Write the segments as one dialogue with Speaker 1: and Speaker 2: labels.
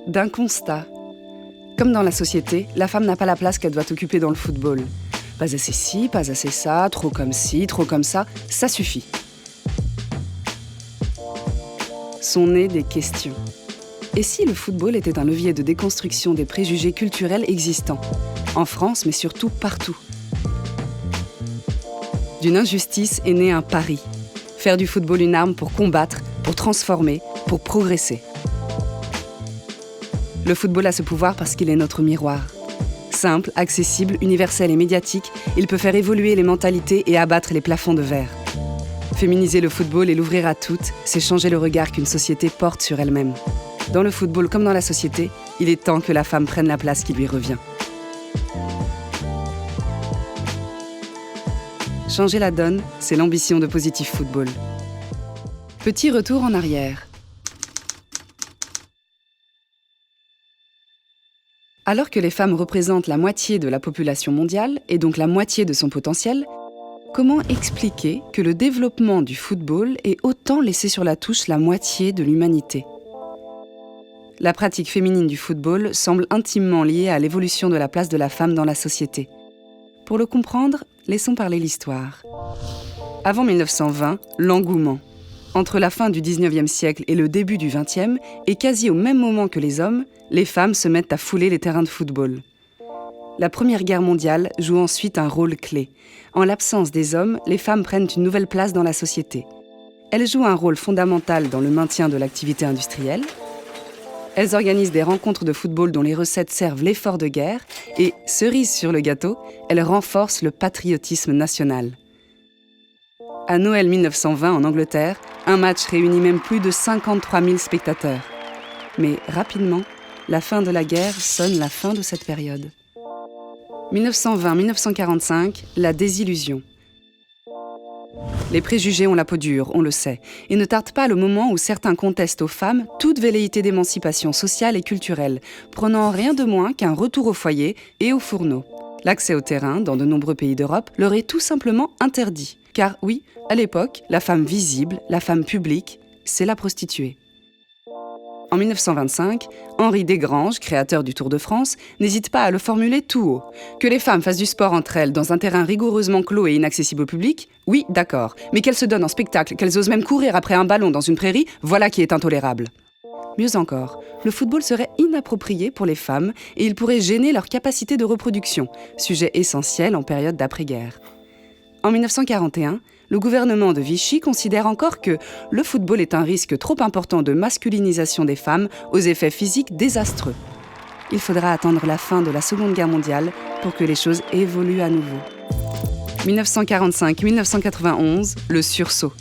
Speaker 1: D'un constat. Comme dans la société, la femme n'a pas la place qu'elle doit occuper dans le football. Pas assez ci, pas assez ça, trop comme ci, trop comme ça suffit. Sont nées des questions. Et si le football était un levier de déconstruction des préjugés culturels existants, en France, mais surtout partout? D'une injustice est né un pari. Faire du football une arme pour combattre, pour transformer, pour progresser. Le football a ce pouvoir parce qu'il est notre miroir. Simple, accessible, universel et médiatique, il peut faire évoluer les mentalités et abattre les plafonds de verre. Féminiser le football et l'ouvrir à toutes, c'est changer le regard qu'une société porte sur elle-même. Dans le football comme dans la société, il est temps que la femme prenne la place qui lui revient. Changer la donne, c'est l'ambition de Positive Football. Petit retour en arrière. Alors que les femmes représentent la moitié de la population mondiale, et donc la moitié de son potentiel, comment expliquer que le développement du football ait autant laissé sur la touche la moitié de l'humanité? La pratique féminine du football semble intimement liée à l'évolution de la place de la femme dans la société. Pour le comprendre, laissons parler l'histoire. Avant 1920, l'engouement. Entre la fin du 19e siècle et le début du 20e, et quasi au même moment que les hommes, les femmes se mettent à fouler les terrains de football. La Première Guerre mondiale joue ensuite un rôle clé. En l'absence des hommes, les femmes prennent une nouvelle place dans la société. Elles jouent un rôle fondamental dans le maintien de l'activité industrielle. Elles organisent des rencontres de football dont les recettes servent l'effort de guerre et, cerise sur le gâteau, elles renforcent le patriotisme national. À Noël 1920 en Angleterre, un match réunit même plus de 53 000 spectateurs. Mais rapidement, la fin de la guerre sonne la fin de cette période. 1920-1945, la désillusion. Les préjugés ont la peau dure, on le sait, et ne tarde pas le moment où certains contestent aux femmes toute velléité d'émancipation sociale et culturelle, prenant rien de moins qu'un retour au foyer et au fourneau. L'accès au terrain, dans de nombreux pays d'Europe, leur est tout simplement interdit. Car oui, à l'époque, la femme visible, la femme publique, c'est la prostituée. En 1925, Henri Desgranges, créateur du Tour de France, n'hésite pas à le formuler tout haut. Que les femmes fassent du sport entre elles dans un terrain rigoureusement clos et inaccessible au public, oui, d'accord. Mais qu'elles se donnent en spectacle, qu'elles osent même courir après un ballon dans une prairie, voilà qui est intolérable. Mieux encore, le football serait inapproprié pour les femmes et il pourrait gêner leur capacité de reproduction, sujet essentiel en période d'après-guerre. En 1941, le gouvernement de Vichy considère encore que le football est un risque trop important de masculinisation des femmes aux effets physiques désastreux. Il faudra attendre la fin de la Seconde Guerre mondiale pour que les choses évoluent à nouveau. 1945-1991, le sursaut.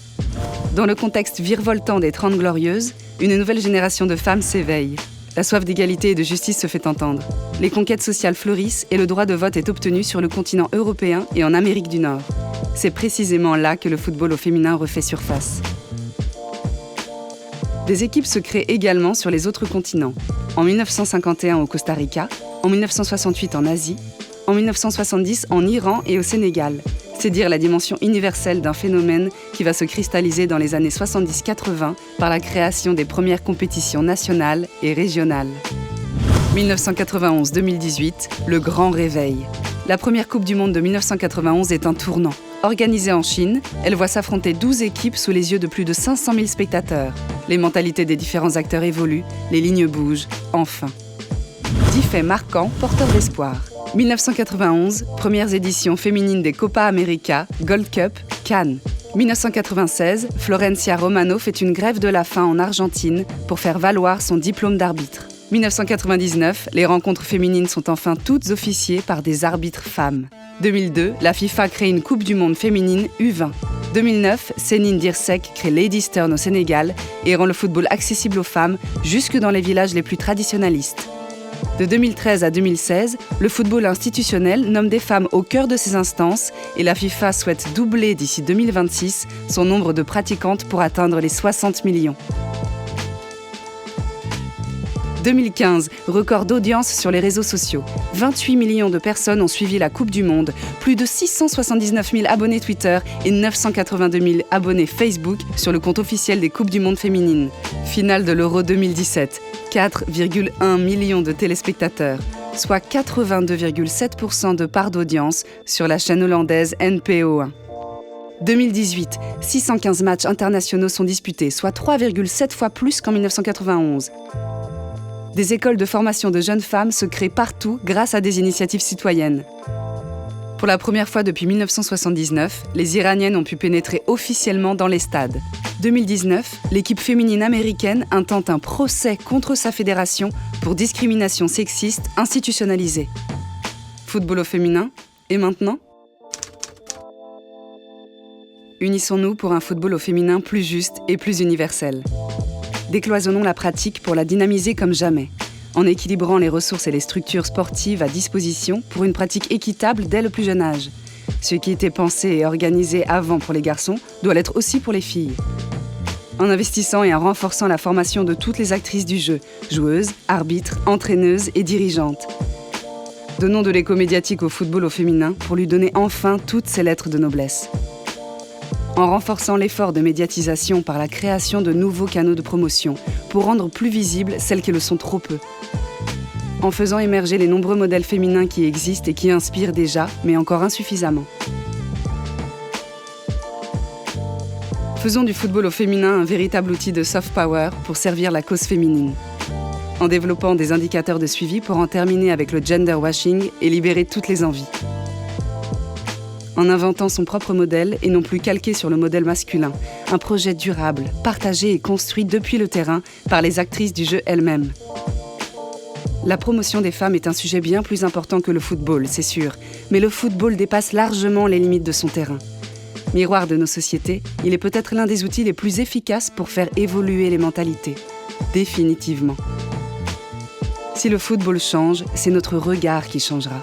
Speaker 1: Dans le contexte virevoltant des 30 Glorieuses, une nouvelle génération de femmes s'éveille. La soif d'égalité et de justice se fait entendre. Les conquêtes sociales fleurissent et le droit de vote est obtenu sur le continent européen et en Amérique du Nord. C'est précisément là que le football au féminin refait surface. Des équipes se créent également sur les autres continents. En 1951 au Costa Rica, en 1968 en Asie, en 1970 en Iran et au Sénégal. C'est dire la dimension universelle d'un phénomène qui va se cristalliser dans les années 70-80 par la création des premières compétitions nationales et régionales. 1991-2018, le grand réveil. La première Coupe du Monde de 1991 est un tournant. Organisée en Chine, elle voit s'affronter 12 équipes sous les yeux de plus de 500 000 spectateurs. Les mentalités des différents acteurs évoluent, les lignes bougent, enfin. 10 faits marquants, porteurs d'espoir. 1991, premières éditions féminines des Copa América, Gold Cup, Cannes. 1996, Florencia Romano fait une grève de la faim en Argentine pour faire valoir son diplôme d'arbitre. 1999, les rencontres féminines sont enfin toutes officiées par des arbitres femmes. 2002, la FIFA crée une Coupe du Monde féminine U20. 2009, Céline Dirsek crée Ladies Turn au Sénégal et rend le football accessible aux femmes jusque dans les villages les plus traditionnalistes. De 2013 à 2016, le football institutionnel nomme des femmes au cœur de ses instances et la FIFA souhaite doubler d'ici 2026 son nombre de pratiquantes pour atteindre les 60 millions. 2015, record d'audience sur les réseaux sociaux. 28 millions de personnes ont suivi la Coupe du Monde, plus de 679 000 abonnés Twitter et 982 000 abonnés Facebook sur le compte officiel des Coupes du Monde féminines. Finale de l'Euro 2017, 4,1 millions de téléspectateurs, soit 82,7% de part d'audience sur la chaîne hollandaise NPO1. 2018, 615 matchs internationaux sont disputés, soit 3,7 fois plus qu'en 1991. Des écoles de formation de jeunes femmes se créent partout grâce à des initiatives citoyennes. Pour la première fois depuis 1979, les Iraniennes ont pu pénétrer officiellement dans les stades. 2019, l'équipe féminine américaine intente un procès contre sa fédération pour discrimination sexiste institutionnalisée. Football au féminin, et maintenant ? Unissons-nous pour un football au féminin plus juste et plus universel. Décloisonnons la pratique pour la dynamiser comme jamais, en équilibrant les ressources et les structures sportives à disposition pour une pratique équitable dès le plus jeune âge. Ce qui était pensé et organisé avant pour les garçons doit l'être aussi pour les filles. En investissant et en renforçant la formation de toutes les actrices du jeu, joueuses, arbitres, entraîneuses et dirigeantes. Donnons de l'écho médiatique au football au féminin pour lui donner enfin toutes ses lettres de noblesse. En renforçant l'effort de médiatisation par la création de nouveaux canaux de promotion pour rendre plus visibles celles qui le sont trop peu. En faisant émerger les nombreux modèles féminins qui existent et qui inspirent déjà, mais encore insuffisamment. Faisons du football au féminin un véritable outil de soft power pour servir la cause féminine. En développant des indicateurs de suivi pour en terminer avec le gender washing et libérer toutes les envies. En inventant son propre modèle et non plus calqué sur le modèle masculin. Un projet durable, partagé et construit depuis le terrain par les actrices du jeu elles-mêmes. La promotion des femmes est un sujet bien plus important que le football, c'est sûr, mais le football dépasse largement les limites de son terrain. Miroir de nos sociétés, il est peut-être l'un des outils les plus efficaces pour faire évoluer les mentalités. Définitivement. Si le football change, c'est notre regard qui changera.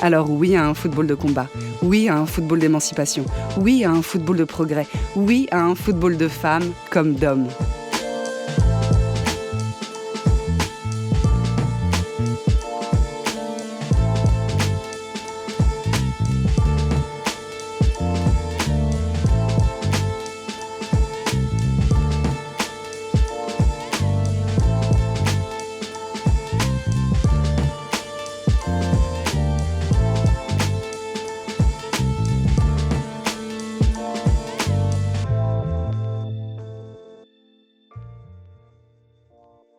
Speaker 1: Alors oui à un football de combat, oui à un football d'émancipation, oui à un football de progrès, oui à un football de femmes comme d'hommes.